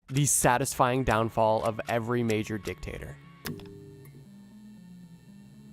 the satisfying downfall of every major dictator.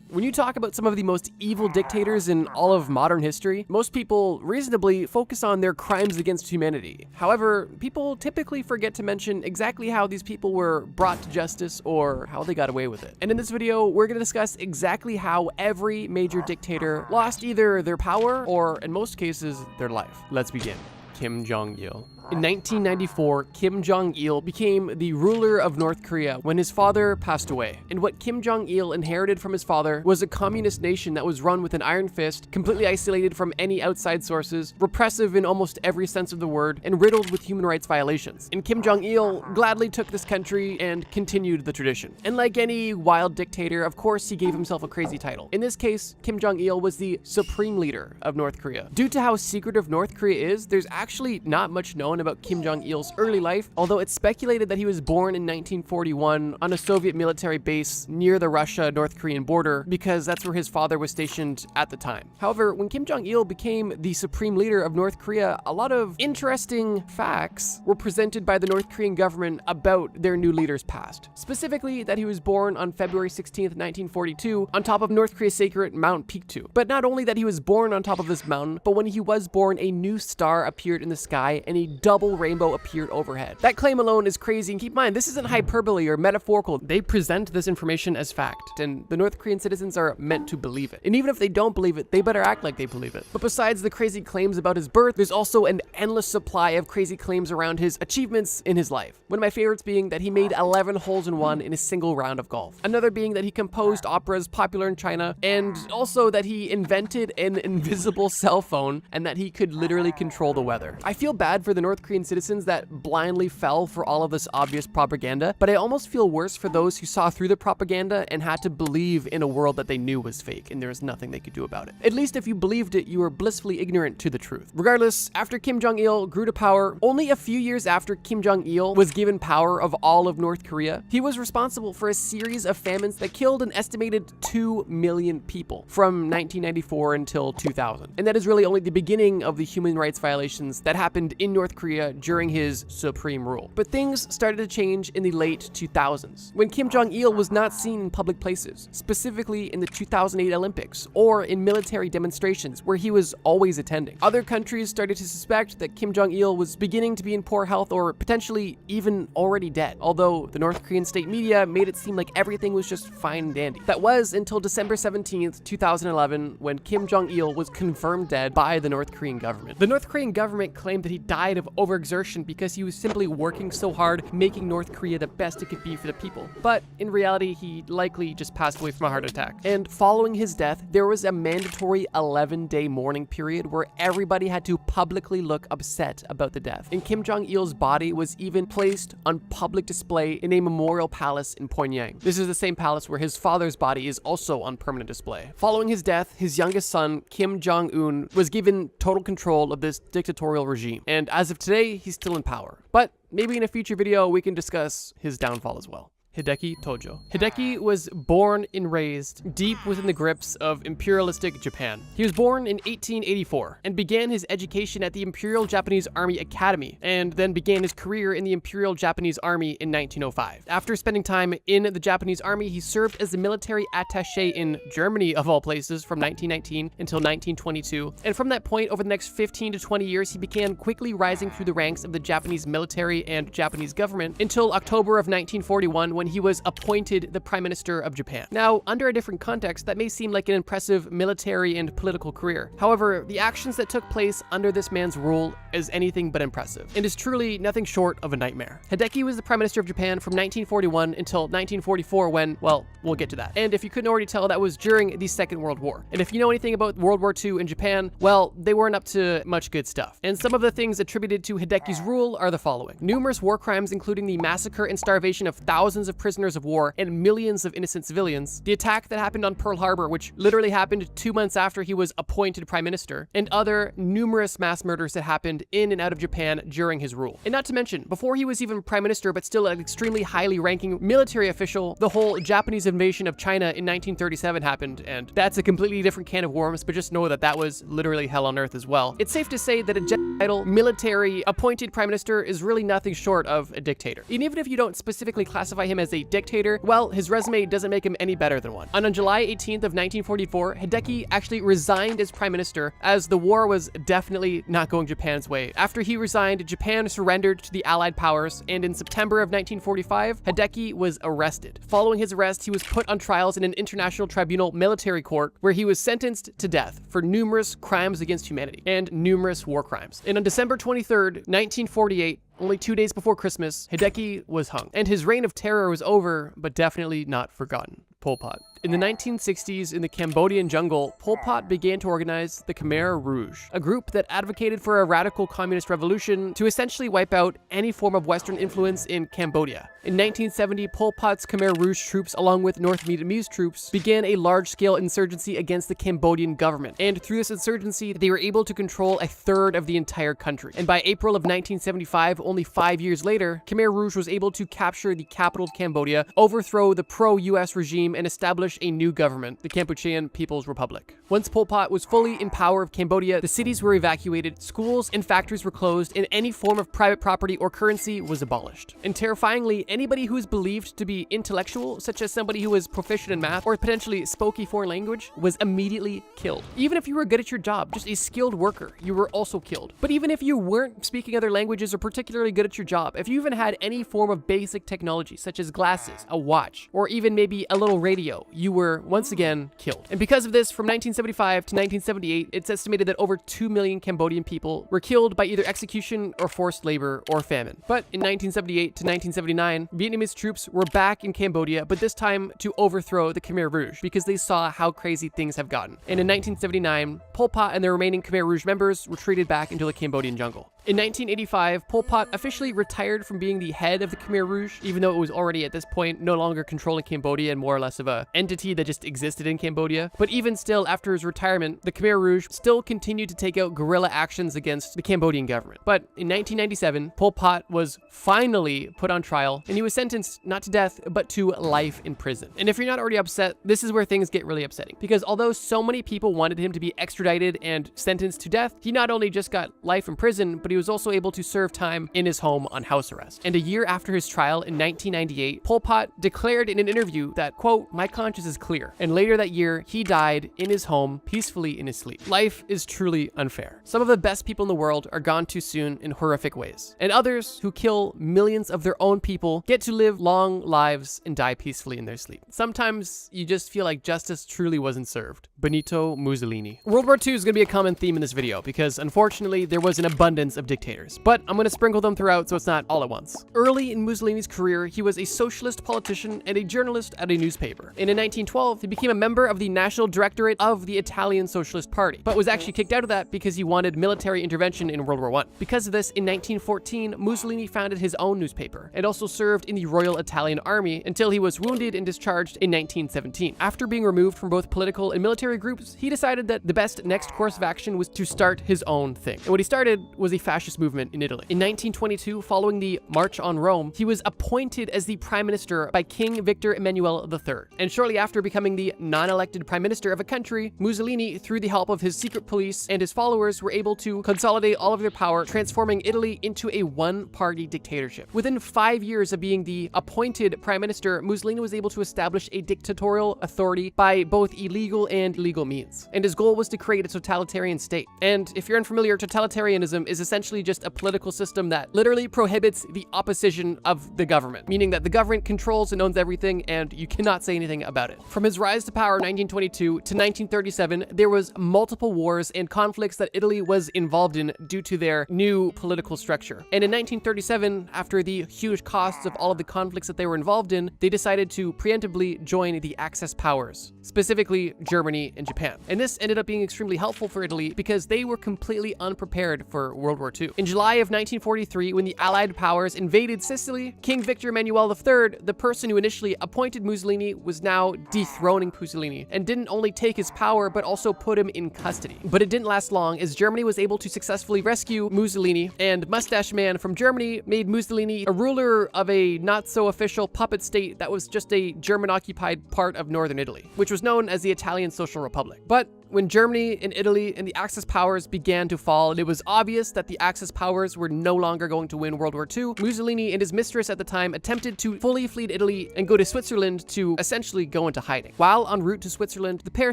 When you talk about some of the most evil dictators in all of modern history, most people reasonably focus on their crimes against humanity. However, people typically forget to mention exactly how these people were brought to justice or how they got away with it. And in this video, we're going to discuss exactly how every major dictator lost either their power or, in most cases, their life. Let's begin. Kim Jong-il. In 1994, Kim Jong-il became the ruler of North Korea when his father passed away. And what Kim Jong-il inherited from his father was a communist nation that was run with an iron fist, completely isolated from any outside sources, repressive in almost every sense of the word, and riddled with human rights violations. And Kim Jong-il gladly took this country and continued the tradition. And like any wild dictator, of course, he gave himself a crazy title. In this case, Kim Jong-il was the supreme leader of North Korea. Due to how secretive North Korea is, there's actually not much known about Kim Jong-il's early life, although it's speculated that he was born in 1941 on a Soviet military base near the Russia-North Korean border because that's where his father was stationed at the time. However, when Kim Jong-il became the supreme leader of North Korea, a lot of interesting facts were presented by the North Korean government about their new leader's past. Specifically, that he was born on February 16th, 1942, on top of North Korea's sacred Mount Pictu. But not only that he was born on top of this mountain, but when he was born, a new star appeared in the sky and a double rainbow appeared overhead. That claim alone is crazy, and keep in mind, this isn't hyperbole or metaphorical. They present this information as fact, and the North Korean citizens are meant to believe it. And even if they don't believe it, they better act like they believe it. But besides the crazy claims about his birth, there's also an endless supply of crazy claims around his achievements in his life. One of my favorites being that he made 11 holes in one in a single round of golf. Another being that he composed operas popular in China, and also that he invented an invisible cell phone and that he could literally control the weather. I feel bad for the North Korean citizens that blindly fell for all of this obvious propaganda, but I almost feel worse for those who saw through the propaganda and had to believe in a world that they knew was fake and there was nothing they could do about it. At least if you believed it, you were blissfully ignorant to the truth. Regardless, after Kim Jong-il grew to power, only a few years after Kim Jong-il was given power of all of North Korea, he was responsible for a series of famines that killed an estimated 2 million people from 1994 until 2000. And that is really only the beginning of the human rights violations that happened in North Korea during his supreme rule. But things started to change in the late 2000s, when Kim Jong-il was not seen in public places, specifically in the 2008 Olympics or in military demonstrations where he was always attending. Other countries started to suspect that Kim Jong-il was beginning to be in poor health or potentially even already dead, although the North Korean state media made it seem like everything was just fine and dandy. That was until December 17th, 2011, when Kim Jong-il was confirmed dead by the North Korean government. The North Korean government claimed that he died of overexertion because he was simply working so hard, making North Korea the best it could be for the people. But in reality, he likely just passed away from a heart attack. And following his death, there was a mandatory 11-day mourning period where everybody had to publicly look upset about the death. And Kim Jong-il's body was even placed on public display in a memorial palace in Pyongyang. This is the same palace where his father's body is also on permanent display. Following his death, his youngest son, Kim Jong-un, was given total control of this dictatorial regime. And as of today, he's still in power. But maybe in a future video, we can discuss his downfall as well. Hideki Tojo. Hideki was born and raised deep within the grips of imperialistic Japan. He was born in 1884 and began his education at the Imperial Japanese Army Academy, and then began his career in the Imperial Japanese Army in 1905. After spending time in the Japanese Army, he served as a military attaché in Germany, of all places, from 1919 until 1922. And from that point, over the next 15 to 20 years, he began quickly rising through the ranks of the Japanese military and Japanese government until October of 1941, when he was appointed the Prime Minister of Japan. Now, under a different context, that may seem like an impressive military and political career. However, the actions that took place under this man's rule is anything but impressive, and is truly nothing short of a nightmare. Hideki was the Prime Minister of Japan from 1941 until 1944 when, well, we'll get to that. And if you couldn't already tell, that was during the Second World War. And if you know anything about World War II in Japan, well, they weren't up to much good stuff. And some of the things attributed to Hideki's rule are the following: numerous war crimes, including the massacre and starvation of thousands of of prisoners of war and millions of innocent civilians, the attack that happened on Pearl Harbor, which literally happened 2 months after he was appointed prime minister, and other numerous mass murders that happened in and out of Japan during his rule. And not to mention, before he was even prime minister, but still an extremely highly ranking military official, the whole Japanese invasion of China in 1937 happened, and that's a completely different can of worms, but just know that that was literally hell on earth as well. It's safe to say that a genocidal, military appointed prime minister is really nothing short of a dictator. And even if you don't specifically classify him as a dictator, well, his resume doesn't make him any better than one. And on July 18th of 1944, Hideki actually resigned as prime minister, as the war was definitely not going Japan's way. After he resigned, Japan surrendered to the Allied powers, and in September of 1945, Hideki was arrested. Following his arrest, he was put on trials in an international tribunal military court, where he was sentenced to death for numerous crimes against humanity and numerous war crimes. And on December 23rd, 1948, only 2 days before Christmas, Hideki was hung. And his reign of terror was over, but definitely not forgotten. Pol Pot. In the 1960s, in the Cambodian jungle, Pol Pot began to organize the Khmer Rouge, a group that advocated for a radical communist revolution to essentially wipe out any form of Western influence in Cambodia. In 1970, Pol Pot's Khmer Rouge troops, along with North Vietnamese troops, began a large-scale insurgency against the Cambodian government. And through this insurgency, they were able to control a third of the entire country. And by April of 1975, only 5 years later, Khmer Rouge was able to capture the capital of Cambodia, overthrow the pro-US regime, and establish a new government, the Kampuchean People's Republic. Once Pol Pot was fully in power of Cambodia, the cities were evacuated, schools and factories were closed, and any form of private property or currency was abolished. And terrifyingly, anybody who is believed to be intellectual, such as somebody who was proficient in math or potentially spoke a foreign language, was immediately killed. Even if you were good at your job, just a skilled worker, you were also killed. But even if you weren't speaking other languages or particularly good at your job, if you even had any form of basic technology, such as glasses, a watch, or even maybe a little radio, you were once again killed. And because of this, from 1975 to 1978, it's estimated that over 2 million Cambodian people were killed by either execution or forced labor or famine. But in 1978 to 1979, Vietnamese troops were back in Cambodia, but this time to overthrow the Khmer Rouge because they saw how crazy things have gotten. And in 1979, Pol Pot and the remaining Khmer Rouge members retreated back into the Cambodian jungle. In 1985, Pol Pot officially retired from being the head of the Khmer Rouge, even though it was already at this point no longer controlling Cambodia and more or less of a entity that just existed in Cambodia. But even still, after his retirement, the Khmer Rouge still continued to take out guerrilla actions against the Cambodian government. But in 1997, Pol Pot was finally put on trial, and he was sentenced not to death, but to life in prison. And if you're not already upset, this is where things get really upsetting. Because although so many people wanted him to be extradited and sentenced to death, he not only just got life in prison, but he was also able to serve time in his home on house arrest. And a year after his trial in 1998, Pol Pot declared in an interview that, quote, "My conscience is clear." And later that year, he died in his home, peacefully in his sleep. Life is truly unfair. Some of the best people in the world are gone too soon in horrific ways. And others, who kill millions of their own people, get to live long lives and die peacefully in their sleep. Sometimes you just feel like justice truly wasn't served. Benito Mussolini. World War II is going to be a common theme in this video because, unfortunately, there was an abundance of dictators, but I'm going to sprinkle them throughout so it's not all at once. Early in Mussolini's career, he was a socialist politician and a journalist at a newspaper. And in 1912, he became a member of the National Directorate of the Italian Socialist Party, but was actually kicked out of that because he wanted military intervention in World War I. Because of this, in 1914, Mussolini founded his own newspaper and also served in the Royal Italian Army until he was wounded and discharged in 1917. After being removed from both political and military groups, he decided that the best next course of action was to start his own thing. And what he started was a fascist movement in Italy. In 1922, following the March on Rome, he was appointed as the prime minister by King Victor Emmanuel III. And shortly after becoming the non-elected prime minister of a country, Mussolini, through the help of his secret police and his followers, were able to consolidate all of their power, transforming Italy into a one-party dictatorship. Within 5 years of being the appointed prime minister, Mussolini was able to establish a dictatorial authority by both illegal and legal means. And his goal was to create a totalitarian state. And if you're unfamiliar, totalitarianism is essentially just a political system that literally prohibits the opposition of the government, meaning that the government controls and owns everything and you cannot say anything about it. From his rise to power in 1922 to 1937, there was multiple wars and conflicts that Italy was involved in due to their new political structure. And in 1937, after the huge costs of all of the conflicts that they were involved in, they decided to preemptively join the Axis powers, specifically Germany and Japan. And this ended up being extremely helpful for Italy because they were completely unprepared for World War II. In July of 1943, when the Allied powers invaded Sicily, King Victor Emmanuel III, the person who initially appointed Mussolini, was now dethroning Mussolini, and didn't only take his power, but also put him in custody. But it didn't last long, as Germany was able to successfully rescue Mussolini, and Mustache Man from Germany made Mussolini a ruler of a not-so-official puppet state that was just a German-occupied part of northern Italy, which was known as the Italian Social Republic. But when Germany and Italy and the Axis powers began to fall, and it was obvious that the Axis powers were no longer going to win World War II, Mussolini and his mistress at the time attempted to fully flee Italy and go to Switzerland to essentially go into hiding. While en route to Switzerland, the pair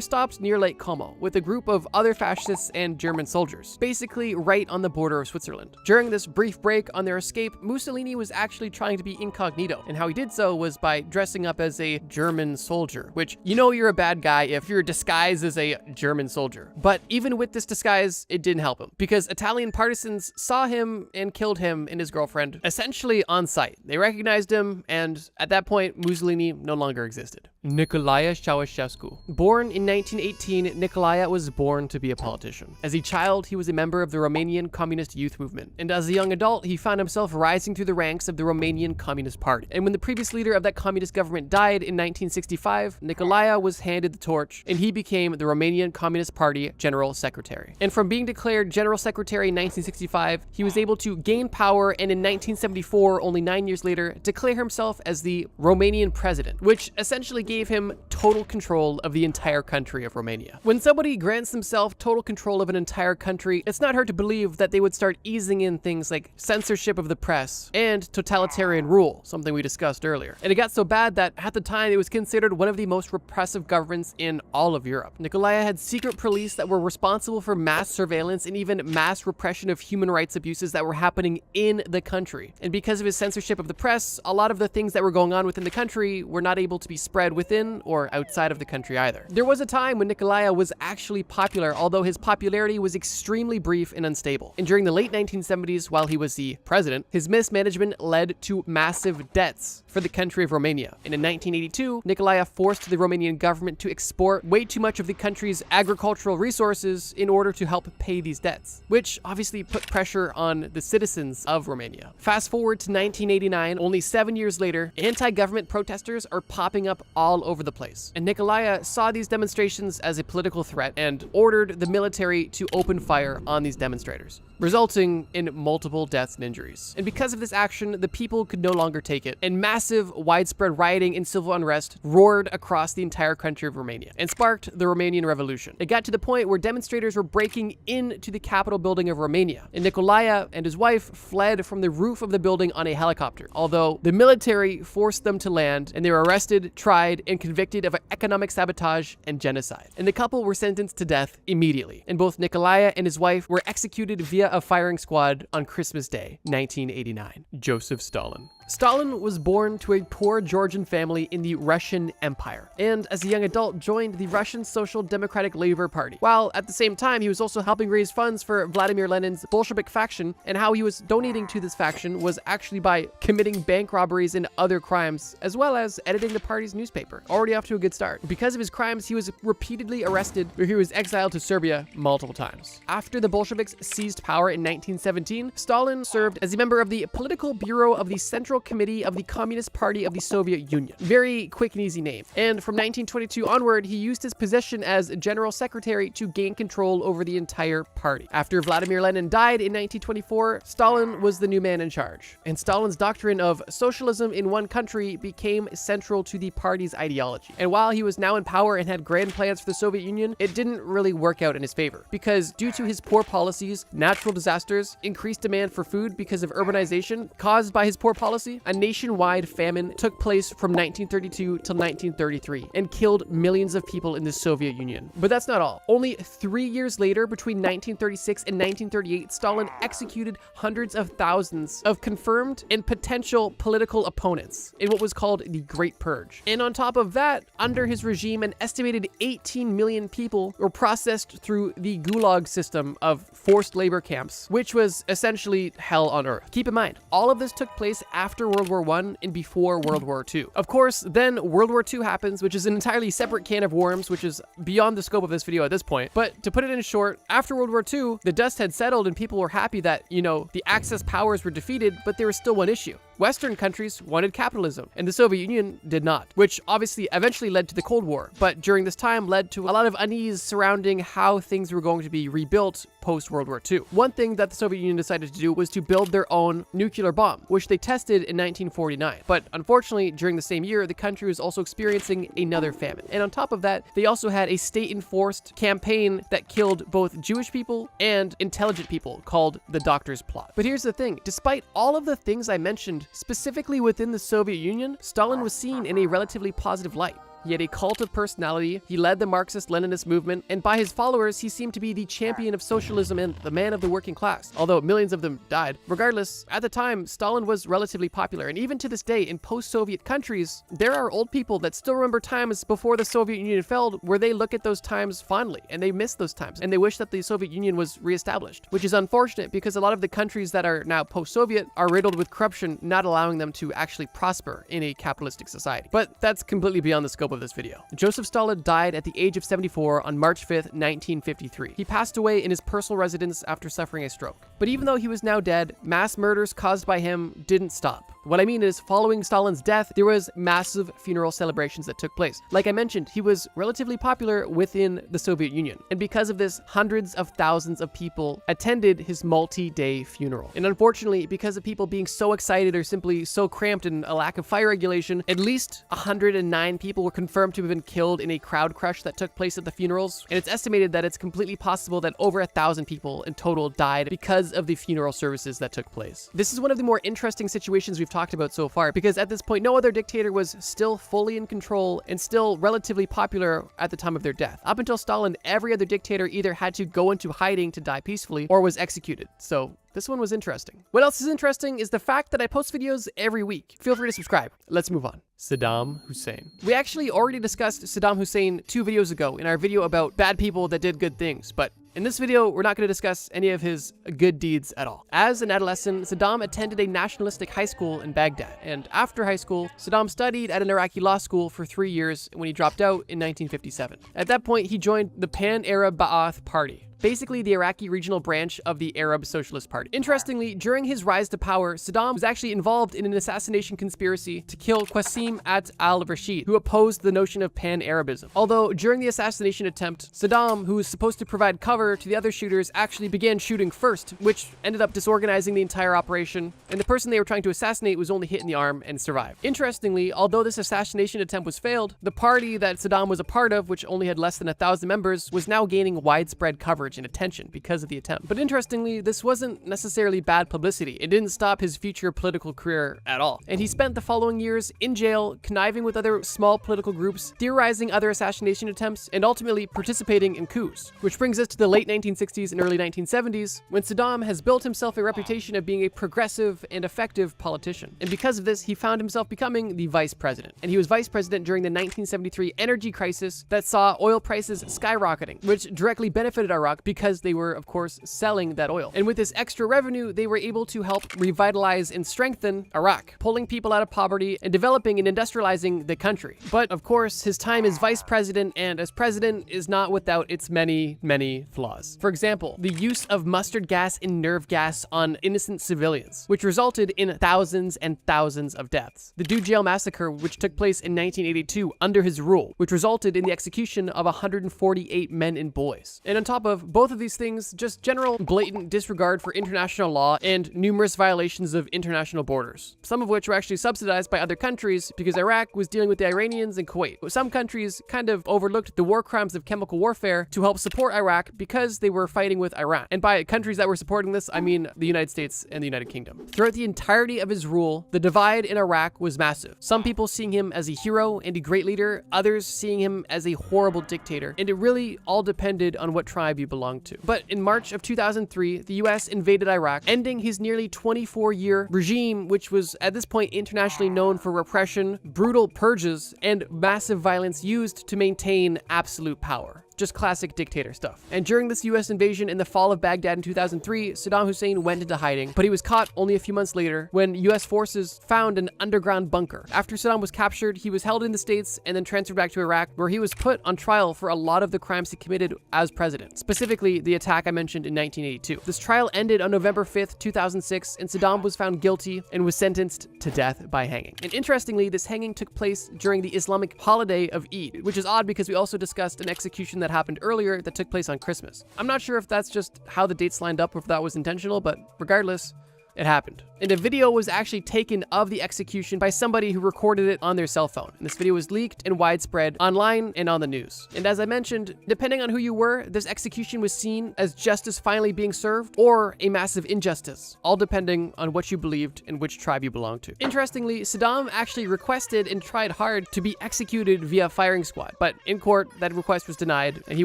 stopped near Lake Como with a group of other fascists and German soldiers, basically right on the border of Switzerland. During this brief break on their escape, Mussolini was actually trying to be incognito, and how he did so was by dressing up as a German soldier, which, you know, you're a bad guy if you're disguised as a German soldier. But even with this disguise, it didn't help him, because Italian partisans saw him and killed him and his girlfriend essentially on sight. They recognized him, and at that point, Mussolini no longer existed. Nicolae Ceausescu. Born in 1918, Nicolae was born to be a politician. As a child, he was a member of the Romanian Communist Youth Movement, and as a young adult, he found himself rising through the ranks of the Romanian Communist Party. And when the previous leader of that communist government died in 1965, Nicolae was handed the torch, and he became the Romanian Communist Party General Secretary. And from being declared General Secretary in 1965, he was able to gain power, and in 1974, only 9 years later, declare himself as the Romanian president, which essentially gave him total control of the entire country of Romania. When somebody grants themselves total control of an entire country, it's not hard to believe that they would start easing in things like censorship of the press and totalitarian rule, something we discussed earlier. And it got so bad that at the time it was considered one of the most repressive governments in all of Europe. Nicolae had secret police that were responsible for mass surveillance and even mass repression of human rights abuses that were happening in the country. And because of his censorship of the press, a lot of the things that were going on within the country were not able to be spread within or outside of the country either. There was a time when Nicolae was actually popular, although his popularity was extremely brief and unstable. And during the late 1970s, while he was the president, his mismanagement led to massive debts for the country of Romania. And in 1982, Nicolae forced the Romanian government to export way too much of the country's agricultural resources in order to help pay these debts, which obviously put pressure on the citizens of Romania. Fast forward to 1989, only 7 years later, anti-government protesters are popping up all over the place. And Nicolae saw these demonstrations as a political threat and ordered the military to open fire on these demonstrators, resulting in multiple deaths and injuries. And because of this action, the people could no longer take it, and massive, widespread rioting and civil unrest roared across the entire country of Romania and sparked the Romanian Revolution. It got to the point where demonstrators were breaking into the Capitol building of Romania, and Nicolae and his wife fled from the roof of the building on a helicopter, although the military forced them to land, and they were arrested, tried, and convicted of economic sabotage and genocide. And the couple were sentenced to death immediately, and both Nicolae and his wife were executed via a firing squad on Christmas Day, 1989. Joseph Stalin. Stalin was born to a poor Georgian family in the Russian Empire, and as a young adult joined the Russian Social Democratic Labor Party, while at the same time he was also helping raise funds for Vladimir Lenin's Bolshevik faction, and how he was donating to this faction was actually by committing bank robberies and other crimes, as well as editing the party's newspaper. Already off to a good start. Because of his crimes, he was repeatedly arrested, where he was exiled to Serbia multiple times. After the Bolsheviks seized power in 1917, Stalin served as a member of the Political Bureau of the Central Committee of the Communist Party of the Soviet Union. Very quick and easy name. And from 1922 onward, he used his position as General Secretary to gain control over the entire party. After Vladimir Lenin died in 1924, Stalin was the new man in charge. And Stalin's doctrine of socialism in one country became central to the party's ideology. And while he was now in power and had grand plans for the Soviet Union, it didn't really work out in his favor, because due to his poor policies, natural disasters, increased demand for food because of urbanization caused by his poor policy, a nationwide famine took place from 1932 till 1933 and killed millions of people in the Soviet Union. But that's not all. Only 3 years later, between 1936 and 1938, Stalin executed hundreds of thousands of confirmed and potential political opponents in what was called the Great Purge. And on top of that, under his regime, an estimated 18 million people were processed through the Gulag system of forced labor camps, which was essentially hell on earth. Keep in mind, all of this took place after after World War I and before World War II. Of course, then World War II happens, which is an entirely separate can of worms, which is beyond the scope of this video at this point. But to put it in short, after World War II, the dust had settled and people were happy that, the Axis powers were defeated, but there was still one issue. Western countries wanted capitalism, and the Soviet Union did not, which obviously eventually led to the Cold War, but during this time led to a lot of unease surrounding how things were going to be rebuilt post-World War II. One thing that the Soviet Union decided to do was to build their own nuclear bomb, which they tested in 1949. But unfortunately, during the same year, the country was also experiencing another famine. And on top of that, they also had a state-enforced campaign that killed both Jewish people and intelligent people called the Doctor's Plot. But here's the thing, despite all of the things I mentioned, specifically within the Soviet Union, Stalin was seen in a relatively positive light. He had a cult of personality, he led the Marxist-Leninist movement, and by his followers, he seemed to be the champion of socialism and the man of the working class, although millions of them died. Regardless, at the time, Stalin was relatively popular, and even to this day, in post-Soviet countries, there are old people that still remember times before the Soviet Union fell, where they look at those times fondly, and they miss those times, and they wish that the Soviet Union was reestablished, which is unfortunate because a lot of the countries that are now post-Soviet are riddled with corruption, not allowing them to actually prosper in a capitalistic society. But that's completely beyond the scope of this video. Joseph Stalin died at the age of 74 on March 5th, 1953. He passed away in his personal residence after suffering a stroke. But even though he was now dead, mass murders caused by him didn't stop. What I mean is, following Stalin's death, there was massive funeral celebrations that took place. Like I mentioned, he was relatively popular within the Soviet Union. And because of this, hundreds of thousands of people attended his multi-day funeral. And unfortunately, because of people being so excited or simply so cramped and a lack of fire regulation, at least 109 people were confirmed to have been killed in a crowd crush that took place at the funerals. And it's estimated that it's completely possible that over 1,000 people in total died because of the funeral services that took place. This is one of the more interesting situations we've talked about so far, because at this point, no other dictator was still fully in control and still relatively popular at the time of their death. Up until Stalin, every other dictator either had to go into hiding to die peacefully or was executed. So this one was interesting. What else is interesting is the fact that I post videos every week. Feel free to subscribe. Let's move on. Saddam Hussein. We actually already discussed Saddam Hussein 2 videos ago in our video about bad people that did good things, but in this video, we're not going to discuss any of his good deeds at all. As an adolescent, Saddam attended a nationalistic high school in Baghdad, and after high school, Saddam studied at an Iraqi law school for 3 years when he dropped out in 1957. At that point, he joined the Pan-Arab Ba'ath Party, basically the Iraqi regional branch of the Arab Socialist Party. Interestingly, during his rise to power, Saddam was actually involved in an assassination conspiracy to kill Qasim al-Rashid, who opposed the notion of Pan-Arabism. Although during the assassination attempt, Saddam, who was supposed to provide cover to the other shooters, actually began shooting first, which ended up disorganizing the entire operation, and the person they were trying to assassinate was only hit in the arm and survived. Interestingly, although this assassination attempt was failed, the party that Saddam was a part of, which only had less than 1,000 members, was now gaining widespread coverage and attention because of the attempt. But interestingly, this wasn't necessarily bad publicity. It didn't stop his future political career at all. And he spent the following years in jail, conniving with other small political groups, theorizing other assassination attempts, and ultimately participating in coups. Which brings us to the late 1960s and early 1970s, when Saddam has built himself a reputation of being a progressive and effective politician. And because of this, he found himself becoming the vice president. And he was vice president during the 1973 energy crisis that saw oil prices skyrocketing, which directly benefited Iraq because they were, of course, selling that oil. And with this extra revenue, they were able to help revitalize and strengthen Iraq, pulling people out of poverty and developing and industrializing the country. But of course, his time as vice president and as president is not without its many, many flaws. For example, the use of mustard gas and nerve gas on innocent civilians, which resulted in thousands and thousands of deaths. The Due Jail massacre, which took place in 1982 under his rule, which resulted in the execution of 148 men and boys. And on top of both of these things, just general blatant disregard for international law and numerous violations of international borders, some of which were actually subsidized by other countries because Iraq was dealing with the Iranians and Kuwait. Some countries kind of overlooked the war crimes of chemical warfare to help support Iraq because they were fighting with Iran. And by countries that were supporting this, I mean the United States and the United Kingdom. Throughout the entirety of his rule, the divide in Iraq was massive. Some people seeing him as a hero and a great leader, others seeing him as a horrible dictator, and it really all depended on what tribe you belonged to. But in March of 2003, the US invaded Iraq, ending his nearly 24-year regime, which was at this point internationally known for repression, brutal purges, and massive violence used to maintain absolute power. Just classic dictator stuff. And during this US invasion in the fall of Baghdad in 2003, Saddam Hussein went into hiding, but he was caught only a few months later when US forces found an underground bunker. After Saddam was captured, he was held in the States and then transferred back to Iraq, where he was put on trial for a lot of the crimes he committed as president, specifically the attack I mentioned in 1982. This trial ended on November 5th, 2006, and Saddam was found guilty and was sentenced to death by hanging. And interestingly, this hanging took place during the Islamic holiday of Eid, which is odd because we also discussed an execution that happened earlier that took place on Christmas. I'm not sure if that's just how the dates lined up or if that was intentional, but regardless, it happened. And a video was actually taken of the execution by somebody who recorded it on their cell phone. And this video was leaked and widespread online and on the news. And as I mentioned, depending on who you were, this execution was seen as justice finally being served or a massive injustice, all depending on what you believed and which tribe you belonged to. Interestingly, Saddam actually requested and tried hard to be executed via firing squad, but in court, that request was denied and he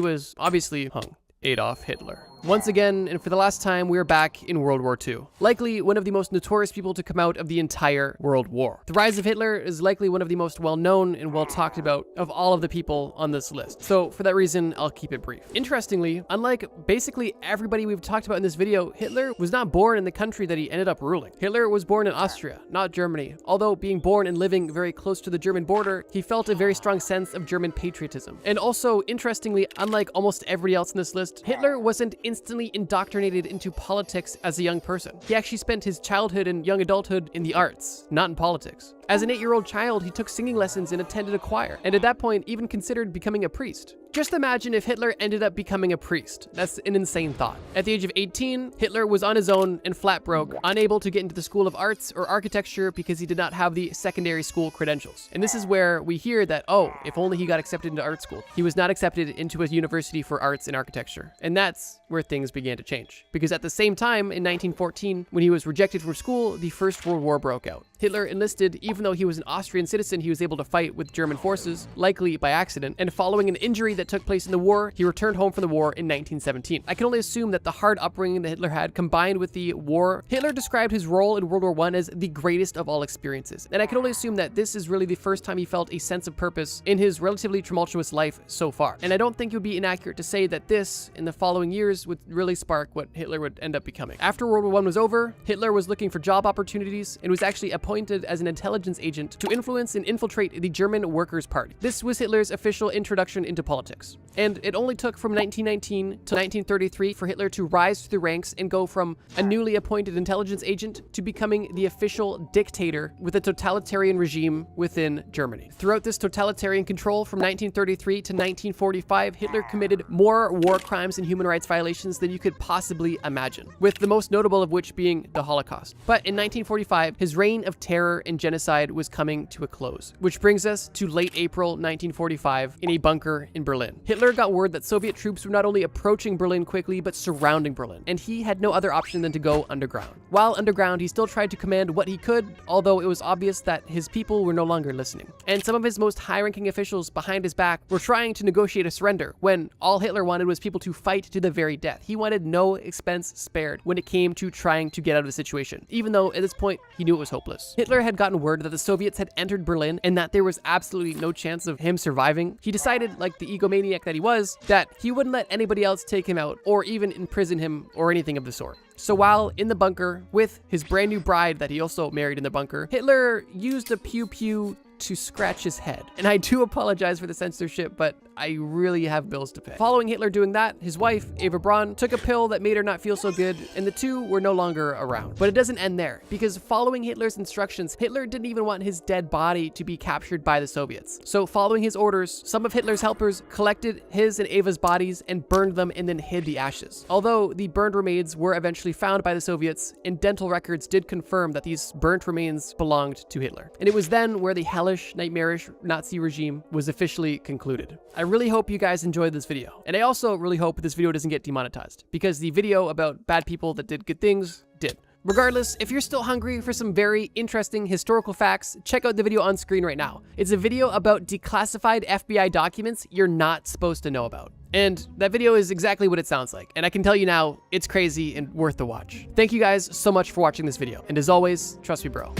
was obviously hung. Adolf Hitler. Once again, and for the last time, we are back in World War II. Likely one of the most notorious people to come out of the entire World War. The rise of Hitler is likely one of the most well-known and well-talked about of all of the people on this list. So for that reason, I'll keep it brief. Interestingly, unlike basically everybody we've talked about in this video, Hitler was not born in the country that he ended up ruling. Hitler was born in Austria, not Germany. Although being born and living very close to the German border, he felt a very strong sense of German patriotism. And also, interestingly, unlike almost everybody else in this list, Hitler wasn't instantly indoctrinated into politics as a young person. He actually spent his childhood and young adulthood in the arts, not in politics. As an 8-year-old child, he took singing lessons and attended a choir, and at that point, even considered becoming a priest. Just imagine if Hitler ended up becoming a priest. That's an insane thought. At the age of 18, Hitler was on his own and flat broke, unable to get into the School of Arts or Architecture because he did not have the secondary school credentials. And this is where we hear that, oh, if only he got accepted into art school. He was not accepted into a university for arts and architecture. And that's where things began to change. Because at the same time, in 1914, when he was rejected from school, the First World War broke out. Hitler enlisted, even though he was an Austrian citizen, he was able to fight with German forces, likely by accident, and following an injury that took place in the war, he returned home from the war in 1917. I can only assume that the hard upbringing that Hitler had, combined with the war, Hitler described his role in World War I as the greatest of all experiences. And I can only assume that this is really the first time he felt a sense of purpose in his relatively tumultuous life so far. And I don't think it would be inaccurate to say that this, in the following years, would really spark what Hitler would end up becoming. After World War I was over, Hitler was looking for job opportunities and was actually appointed as an intelligence agent to influence and infiltrate the German Workers' Party. This was Hitler's official introduction into politics. And it only took from 1919 to 1933 for Hitler to rise through the ranks and go from a newly appointed intelligence agent to becoming the official dictator with a totalitarian regime within Germany. Throughout this totalitarian control from 1933 to 1945, Hitler committed more war crimes and human rights violations than you could possibly imagine, with the most notable of which being the Holocaust. But in 1945, his reign of terror and genocide was coming to a close, which brings us to late April 1945 in a bunker in Berlin. Hitler got word that Soviet troops were not only approaching Berlin quickly, but surrounding Berlin, and he had no other option than to go underground. While underground, he still tried to command what he could, although it was obvious that his people were no longer listening. And some of his most high-ranking officials behind his back were trying to negotiate a surrender, when all Hitler wanted was people to fight to the very death. He wanted no expense spared when it came to trying to get out of the situation, even though at this point, he knew it was hopeless. Hitler had gotten word that the Soviets had entered Berlin and that there was absolutely no chance of him surviving. He decided, like the egomaniac that he was, that he wouldn't let anybody else take him out or even imprison him or anything of the sort. So while in the bunker with his brand new bride that he also married in the bunker, Hitler used a pew-pew to scratch his head. And I do apologize for the censorship, but I really have bills to pay. Following Hitler doing that, his wife, Eva Braun, took a pill that made her not feel so good, and the two were no longer around. But it doesn't end there, because following Hitler's instructions, Hitler didn't even want his dead body to be captured by the Soviets. So following his orders, some of Hitler's helpers collected his and Eva's bodies and burned them and then hid the ashes. Although the burned remains were eventually found by the Soviets, and dental records did confirm that these burnt remains belonged to Hitler. And it was then where the hellish, nightmarish Nazi regime was officially concluded. I really hope you guys enjoyed this video. And I also really hope this video doesn't get demonetized, because the video about bad people that did good things did. Regardless, if you're still hungry for some very interesting historical facts, check out the video on screen right now. It's a video about declassified FBI documents you're not supposed to know about. And that video is exactly what it sounds like. And I can tell you now, it's crazy and worth the watch. Thank you guys so much for watching this video. And as always, trust me, bro.